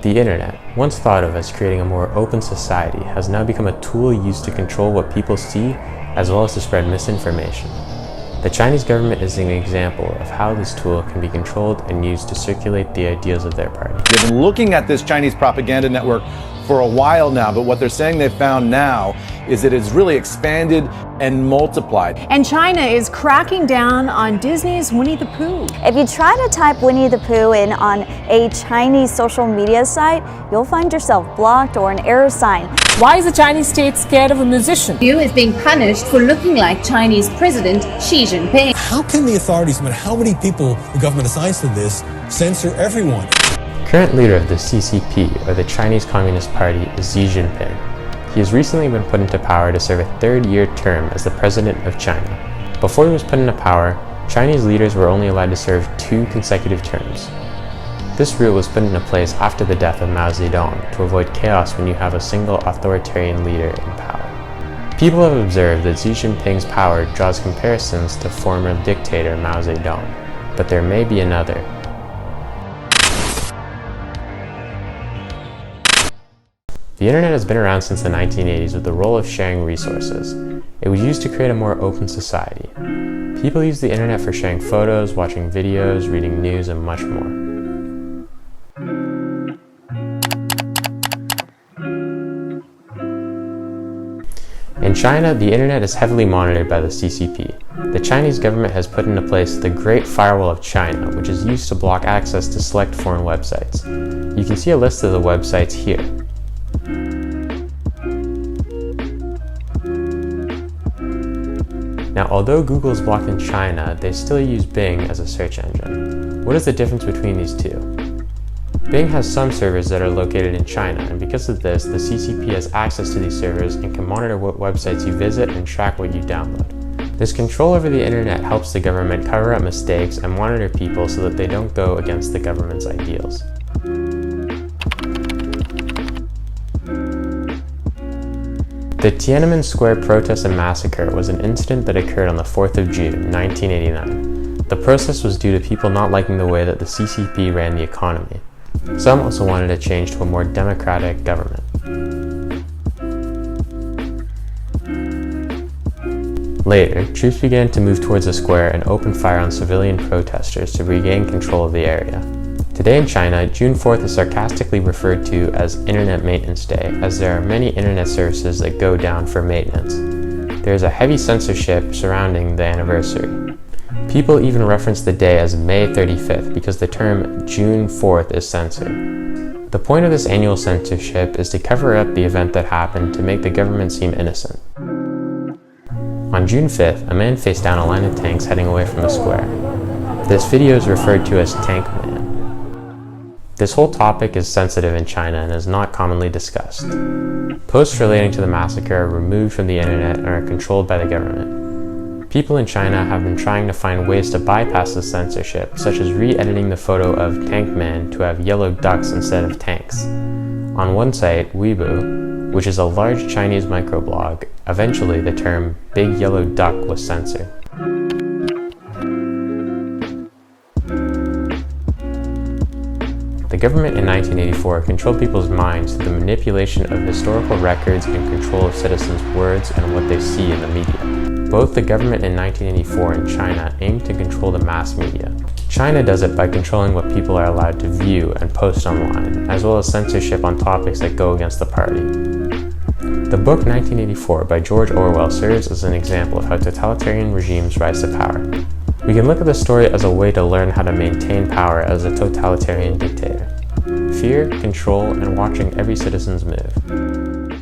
The internet, once thought of as creating a more open society, has now become a tool used to control what people see as well as to spread misinformation. The Chinese government is an example of how this tool can be controlled and used to circulate the ideals of their party. They've been looking at this Chinese propaganda network for a while now, but what they're saying they've found now is that it's really expanded and multiplied. And China is cracking down on Disney's Winnie the Pooh. If you try to type Winnie the Pooh in on a Chinese social media site, you'll find yourself blocked or an error sign. Why is the Chinese state scared of a musician? Liu is being punished for looking like Chinese President Xi Jinping. How can the authorities, no matter how many people the government assigns to this, censor everyone? Current leader of the CCP, or the Chinese Communist Party, is Xi Jinping. He has recently been put into power to serve a third-year term as the president of China. Before he was put into power, Chinese leaders were only allowed to serve 2 consecutive terms. This rule was put into place after the death of Mao Zedong to avoid chaos when you have a single authoritarian leader in power. People have observed that Xi Jinping's power draws comparisons to former dictator Mao Zedong, but there may be another. The internet has been around since the 1980s with the role of sharing resources. It was used to create a more open society. People use the internet for sharing photos, watching videos, reading news, and much more. In China, the internet is heavily monitored by the CCP. The Chinese government has put into place the Great Firewall of China, which is used to block access to select foreign websites. You can see a list of the websites here. Now, although Google is blocked in China, they still use Bing as a search engine. What is the difference between these two? Bing has some servers that are located in China, and because of this, the CCP has access to these servers and can monitor what websites you visit and track what you download. This control over the internet helps the government cover up mistakes and monitor people so that they don't go against the government's ideals. The Tiananmen Square protest and massacre was an incident that occurred on the 4th of June, 1989. The protest was due to people not liking the way that the CCP ran the economy. Some also wanted a change to a more democratic government. Later, troops began to move towards the square and open fire on civilian protesters to regain control of the area. Today in China, June 4th is sarcastically referred to as Internet Maintenance Day, as there are many internet services that go down for maintenance. There is a heavy censorship surrounding the anniversary. People even reference the day as May 35th because the term June 4th is censored. The point of this annual censorship is to cover up the event that happened to make the government seem innocent. On June 5th, a man faced down a line of tanks heading away from the square. This video is referred to as Tank Man. This whole topic is sensitive in China and is not commonly discussed. Posts relating to the massacre are removed from the internet and are controlled by the government. People in China have been trying to find ways to bypass the censorship, such as re-editing the photo of Tank Man to have yellow ducks instead of tanks. On one site, Weibo, which is a large Chinese microblog, eventually the term Big Yellow Duck was censored. The government in 1984 controlled people's minds through the manipulation of historical records and control of citizens' words and what they see in the media. Both the government in 1984 and China aimed to control the mass media. China does it by controlling what people are allowed to view and post online, as well as censorship on topics that go against the party. The book 1984 by George Orwell serves as an example of how totalitarian regimes rise to power. We can look at the story as a way to learn how to maintain power as a totalitarian dictator. Fear, control, and watching every citizen's move.